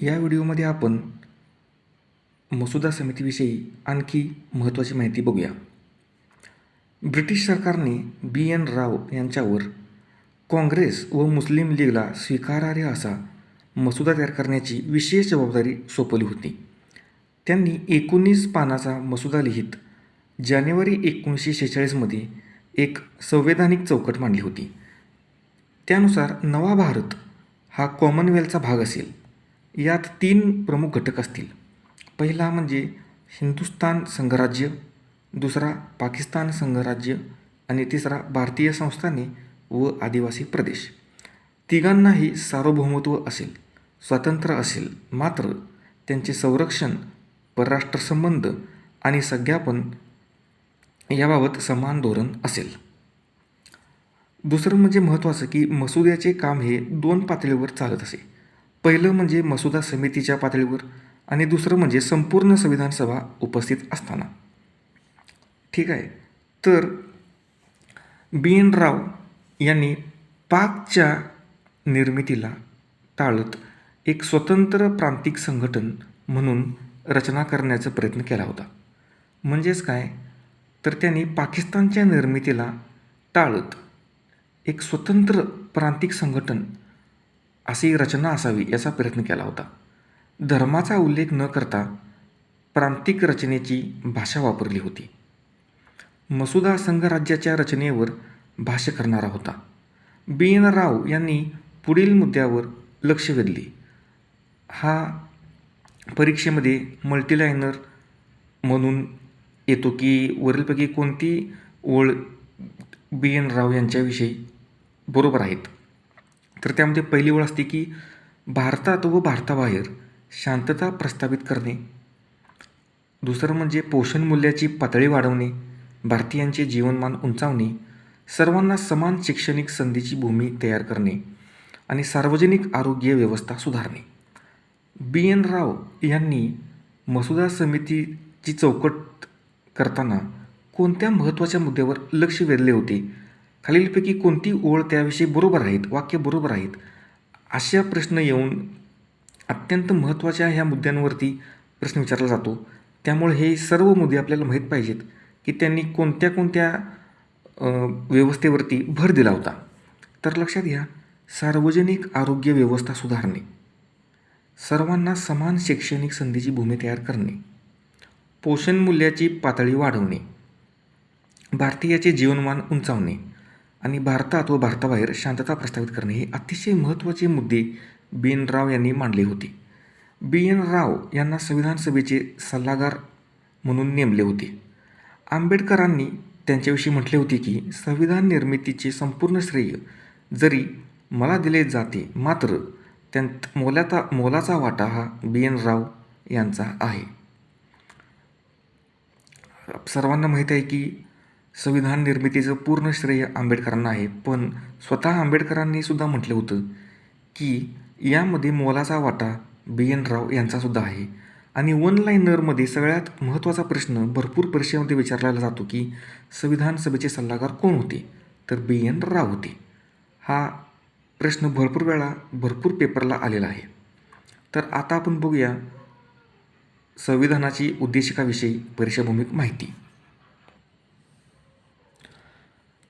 या व्हिडिओमध्ये आपण मसुदा समितीविषयी आणखी महत्त्वाची माहिती बघूया. ब्रिटिश सरकारने B.N. राव यांच्यावर काँग्रेस व मुस्लिम लीगला स्वीकारार्ह असा मसुदा तयार करण्याची विशेष जबाबदारी सोपवली होती. त्यांनी 19 पानाचा मसुदा लिहित जानेवारी 1946मध्ये एक संवैधानिक चौकट मांडली होती. त्यानुसार नवा भारत हा कॉमनवेल्थचा भाग असेल. यात 3 प्रमुख घटक असतील. पहिला म्हणजे हिंदुस्थान संघराज्य, दुसरा पाकिस्तान संघराज्य आणि तिसरा भारतीय संस्थाने व आदिवासी प्रदेश. तिघांनाही सार्वभौमत्व असेल, स्वातंत्र्य असेल, मात्र त्यांचे संरक्षण, परराष्ट्र संबंध आणि संज्ञापन याबाबत समान धोरण असेल. दुसरं म्हणजे महत्त्वाचं की मसुद्याचे काम हे 2 पातळीवर चालत असे. पहिलं म्हणजे मसुदा समितीच्या पातळीवर आणि दुसरं म्हणजे संपूर्ण संविधान सभा उपस्थित असताना. ठीक आहे. तर B.N. राव यांनी पाकच्या निर्मितीला टाळत एक स्वतंत्र प्रांतिक संघटन म्हणून रचना करण्याचा प्रयत्न केला होता. म्हणजेच काय, तर त्यांनी पाकिस्तानच्या निर्मितीला टाळत एक स्वतंत्र प्रांतिक संघटन अशी रचना असावी याचा प्रयत्न केला होता. धर्माचा उल्लेख न करता प्रांतिक रचनेची भाषा वापरली होती. मसुदा संघराज्याच्या रचनेवर भाष्य करणारा होता. B.N. राव यांनी पुढील मुद्द्यावर लक्ष वेधले. हा परीक्षेमध्ये मल्टीलायनर म्हणून येतो की वरीलपैकी कोणती ओळ B.N. राव यांच्याविषयी बरोबर आहेत. तर त्यामध्ये पहिली ओळ असते की भारतात व भारताबाहेर शांतता प्रस्थापित करणे. दुसरं म्हणजे पोषण मूल्याची पातळी वाढवणे, भारतीयांचे जीवनमान उंचावणे, सर्वांना समान शैक्षणिक संधीची भूमी तयार करणे आणि सार्वजनिक आरोग्य व्यवस्था सुधारणे. B.N. राव यांनी मसुदा समितीची चौकट करताना कोणत्या महत्त्वाच्या मुद्द्यावर लक्ष वेधले होते, खालीलपैकी कोणती ओळ त्याविषयी बरोबर आहेत, वाक्य बरोबर आहेत, अशा प्रश्न येऊन अत्यंत महत्त्वाच्या ह्या मुद्द्यांवरती प्रश्न विचारला जातो. त्यामुळे हे सर्व मुद्दे आपल्याला माहीत पाहिजेत की त्यांनी कोणत्या कोणत्या व्यवस्थेवरती भर दिला होता. तर लक्षात घ्या, सार्वजनिक आरोग्य व्यवस्था सुधारणे, सर्वांना समान शैक्षणिक संधीची भूमी तयार करणे, पोषण मूल्याची पातळी वाढवणे, भारतीयाचे जीवनमान उंचावणे आणि भारतात व भारताबाहेर शांतता प्रस्थापित करणे हे अतिशय महत्त्वाचे मुद्दे B.N. राव यांनी मांडले होते. B.N. राव यांना संविधान सभेचे सल्लागार म्हणून नेमले होते. आंबेडकरांनी त्यांच्याविषयी म्हटले होते की संविधान निर्मितीचे संपूर्ण श्रेय जरी मला दिले जाते, मात्र त्यात मोलाचा वाटा हा B.N. राव यांचा आहे. सर्वांना माहीत आहे की संविधान निर्मितीचं पूर्ण श्रेय आंबेडकरांना आहे, पण स्वतः आंबेडकरांनी सुद्धा म्हटलं होतं की यामध्ये मोलाचा वाटा B.N. राव यांचासुद्धा आहे. आणि वन लाईनरमध्ये सगळ्यात महत्त्वाचा प्रश्न भरपूर परीक्षेमध्ये विचारला जातो की संविधान सभेचे सल्लागार कोण होते, तर B.N. राव होते. हा प्रश्न भरपूर वेळा भरपूर पेपरला आलेला आहे. तर आता आपण बघूया संविधानाची उद्देशिकाविषयी परीक्षाभूमिक माहिती.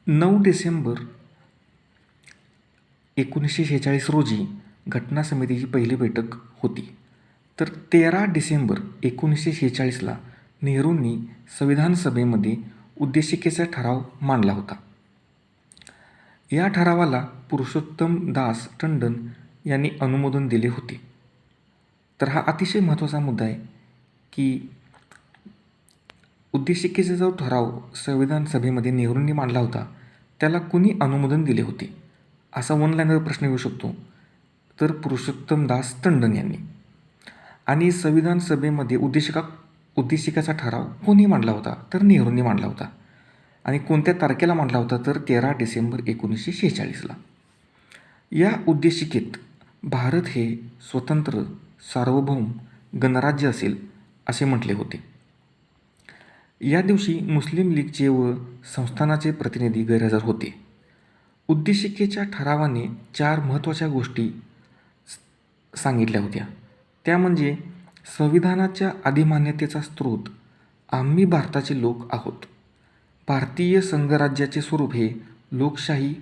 9 डिसेंबर 1946 रोजी घटना समितीची पहिली बैठक होती. तर 13 डिसेंबर 1946ला नेहरूंनी संविधान सभेमध्ये उद्देशिकेचा ठराव मांडला होता. या ठरावाला पुरुषोत्तम दास टंडन यांनी अनुमोदन दिले होते. तर हा अतिशय महत्त्वाचा मुद्दा आहे की उद्देशिकेचा जो ठराव संविधान सभेमध्ये नेहरूंनी मांडला होता त्याला कुणी अनुमोदन दिले होते, असा वन लाईनर प्रश्न येऊ शकतो. तर पुरुषोत्तम दास टंडन यांनी. आणि संविधान सभेमध्ये उद्देशिकेचा ठराव कोणी मांडला होता, तर नेहरूंनी मांडला होता. आणि कोणत्या तारखेला मांडला होता, तर 13 डिसेंबर 1946ला. या उद्देशिकेत भारत हे स्वतंत्र सार्वभौम गणराज्य असेल असे म्हटले होते. या दिवशी मुस्लिम लीगचे व संस्थानाचे प्रतिनिधी गैरहजर होते. उद्देशिकेच्या ठरावाने 4 महत्त्वाच्या गोष्टी सांगितल्या होत्या. त्या म्हणजे संविधानाच्या अधिमान्यतेचा स्रोत आम्ही भारताचे लोक आहोत. भारतीय संघराज्याचे स्वरूप हे लोकशाही,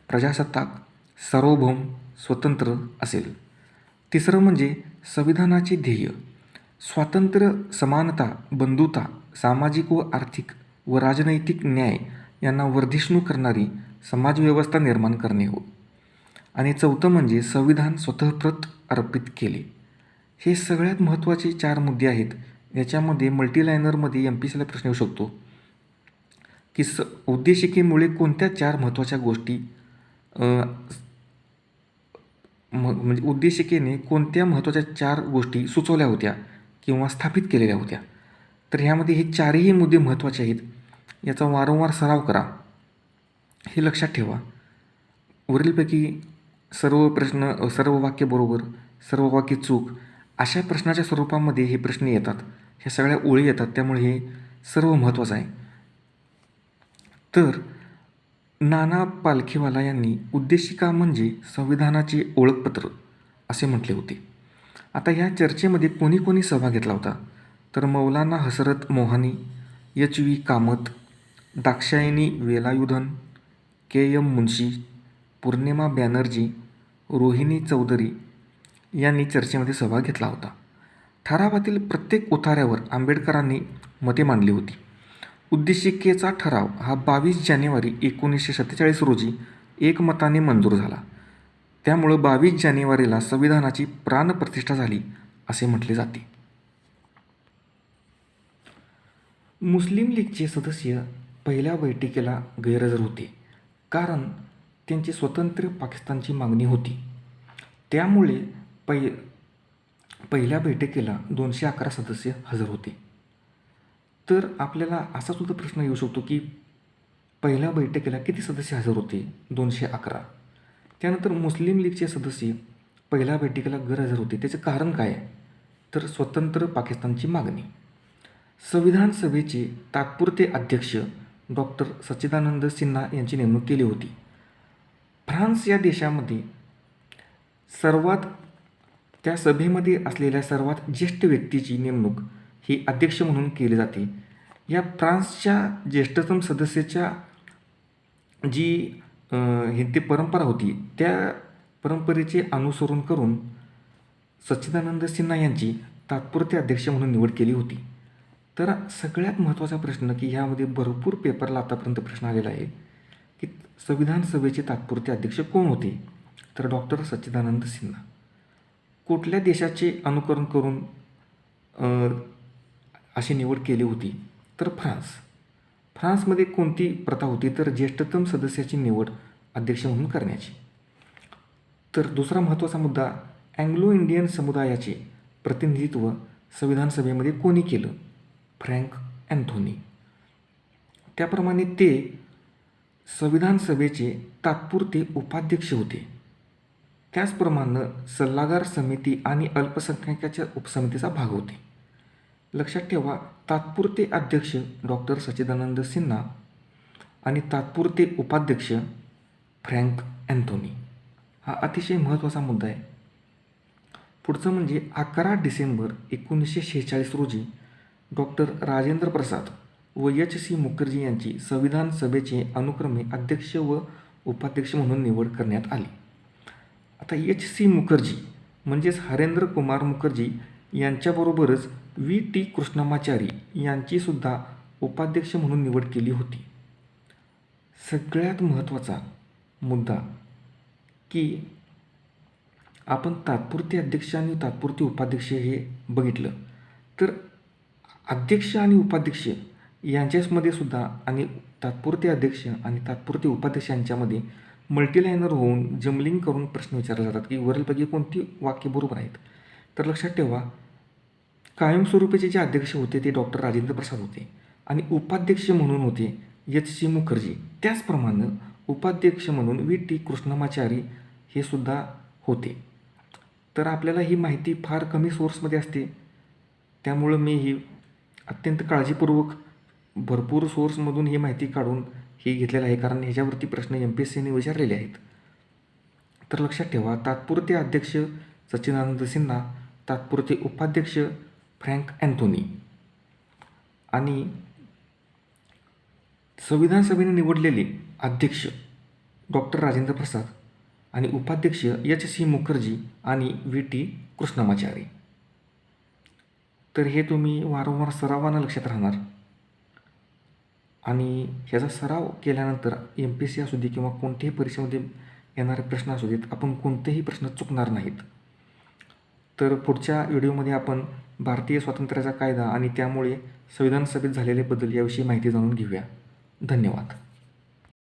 प्रजासत्ताक, सार्वभौम, स्वतंत्र असेल. तिसरं म्हणजे संविधानाचे ध्येय स्वातंत्र्य, समानता, बंधुता, सामाजिक व आर्थिक व राजनैतिक न्याय यांना वर्धिष्णू करणारी समाजव्यवस्था निर्माण करणे हो. आणि चौथं म्हणजे संविधान स्वतःप्रत अर्पित केले. हे सगळ्यात महत्त्वाचे 4 मुद्दे आहेत. याच्यामध्ये मल्टीलायनरमध्ये MPSCला प्रश्न येऊ शकतो की उद्देशिकेमुळे कोणत्या 4 महत्त्वाच्या गोष्टी म्हणजे उद्देशिकेने कोणत्या महत्त्वाच्या 4 गोष्टी सुचवल्या होत्या किंवा स्थापित केलेल्या होत्या. तर ह्यामध्ये हे 4ही मुद्दे महत्त्वाचे आहेत. याचा वारंवार सराव करा. हे लक्षात ठेवा. वरीलपैकी सर्व वाक्य बरोबर, सर्व वाक्य चूक अशा प्रश्नाच्या स्वरूपामध्ये हे प्रश्न येतात. ह्या सगळ्या ओळी येतात. त्यामुळे हे सर्व महत्त्वाचं आहे. तर नाना पालखीवाला यांनी उद्देशिका म्हणजे संविधानाचे ओळखपत्र असे म्हटले होते. आता ह्या चर्चेमध्ये कोणी कोणी सहभाग घेतला होता? तर मौलाना हसरत मोहानी, HV कामत, दाक्षायणी वेलायुधन, KM मुन्शी, पूर्णिमा बॅनर्जी, रोहिणी चौधरी यांनी चर्चेमध्ये सहभाग घेतला होता. ठरावातील प्रत्येक उतार्यावर आंबेडकरांनी मते मांडली होती. उद्देशिकेचा ठराव हा 22 जानेवारी 1947 रोजी एकमताने मंजूर झाला. त्यामुळं 22 जानेवारीला संविधानाची प्राणप्रतिष्ठा झाली असे म्हटले जाते. मुस्लिम लीगचे सदस्य पहिल्या बैठकीला गैरहजर होते कारण त्यांची स्वतंत्र पाकिस्तानची मागणी होती. त्यामुळे पहिल्या बैठकीला 211 सदस्य हजर होते. तर आपल्याला असा सुद्धा प्रश्न येऊ शकतो की पहिल्या बैठकीला किती सदस्य हजर होते? 211. त्यानंतर मुस्लिम लीगचे सदस्य पहिल्या बैठकीला गैरहजर होते. त्याचं कारण काय आहे? तर स्वतंत्र पाकिस्तानची मागणी. संविधान सभेचे तात्पुरते अध्यक्ष डॉक्टर सच्चिदानंद सिन्हा यांची नेमणूक केली होती. फ्रान्स या देशामध्ये त्या सभेमध्ये असलेल्या सर्वात ज्येष्ठ व्यक्तीची नेमणूक ही अध्यक्ष म्हणून केली जाते. या फ्रान्सच्या ज्येष्ठतम सदस्याच्या जी ही ती परंपरा होती त्या परंपरेचे अनुसरण करून सच्चिदानंद सिन्हा यांची तात्पुरते अध्यक्ष म्हणून निवड केली होती. तर सगळ्यात महत्त्वाचा प्रश्न की ह्यामध्ये भरपूर पेपरला आतापर्यंत प्रश्न आलेला आहे की संविधान सभेचे तात्पुरते अध्यक्ष कोण होते? तर डॉक्टर सच्चिदानंद सिन्हा. कुठल्या देशाचे अनुकरण करून अशी निवड केली होती? तर फ्रान्समध्ये कोणती प्रथा होती? तर ज्येष्ठतम सदस्याची निवड अध्यक्ष म्हणून करण्याची. तर दुसरा महत्त्वाचा मुद्दा, अँग्लो इंडियन समुदायाचे प्रतिनिधित्व संविधान सभेमध्ये कोणी केलं? Frank Anthony. त्याप्रमाणे ते संविधान सभेचे तात्पुरते उपाध्यक्ष होते. त्याचप्रमाणे सल्लागार समिती आणि अल्पसंख्याकाच्या उपसमितीचा भाग होते. लक्षात ठेवा, तात्पुरते अध्यक्ष डॉक्टर सच्चिदानंद सिन्हा आणि तात्पुरते उपाध्यक्ष फ्रँक अँथोनी. हा अतिशय महत्त्वाचा मुद्दा आहे. पुढचं म्हणजे 11 डिसेंबर 1946 रोजी डॉक्टर राजेंद्र प्रसाद व HC मुखर्जी यांची संविधान सभेचे अनुक्रमे अध्यक्ष व उपाध्यक्ष म्हणून निवड करण्यात आली. आता HC मुखर्जी म्हणजेच हरेंद्र कुमार मुखर्जी यांच्याबरोबरच VT कृष्णमाचारी यांचीसुद्धा उपाध्यक्ष म्हणून निवड केली होती. सगळ्यात महत्त्वाचा मुद्दा की आपण तात्पुरते अध्यक्ष आणि तात्पुरते उपाध्यक्ष हे बघितलं तर अध्यक्ष आणि उपाध्यक्ष यांच्यामध्ये सुद्धा आणि तात्पुरते अध्यक्ष आणि तात्पुरते उपाध्यक्ष यांच्यामध्ये मल्टीलायनर होऊन जमलिंग करून प्रश्न विचारले जातात की वरीलपैकी कोणती वाक्य बरोबर आहेत? तर लक्षात ठेवा, कायमस्वरूपीचे जे अध्यक्ष होते ते डॉक्टर राजेंद्र प्रसाद होते आणि उपाध्यक्ष म्हणून होते HC मुखर्जी. त्याचप्रमाणे उपाध्यक्ष म्हणून VT कृष्णमाचारी हे सुद्धा होते. तर आपल्याला ही माहिती फार कमी सोर्समध्ये असते. त्यामुळं मी ही अत्यंत काळजीपूर्वक भरपूर सोर्समधून ही माहिती काढून हे घेतलेलं आहे कारण ह्याच्यावरती प्रश्न MPSCने विचारलेले आहेत. तर लक्षात ठेवा, तात्पुरते अध्यक्ष सच्चिदानंद सिन्हा, तात्पुरते उपाध्यक्ष फ्रँक अँथोनी आणि संविधान सभेने निवडलेले अध्यक्ष डॉक्टर राजेंद्र प्रसाद आणि उपाध्यक्ष एच.सी. मुखर्जी आणि व्ही.टी. कृष्णमाचारी. तर हे तुम्ही वारंवार सरावानं लक्षात राहणार आणि ह्याचा सराव केल्यानंतर MPSC असू दे किंवा कोणत्याही परीक्षेमध्ये येणारे प्रश्न असू देत, आपण कोणतेही प्रश्न चुकणार नाहीत. तर पुढच्या व्हिडिओमध्ये आपण भारतीय स्वातंत्र्याचा कायदा आणि त्यामुळे संविधान सभेत झालेले बदल याविषयी माहिती जाणून घेऊया. धन्यवाद.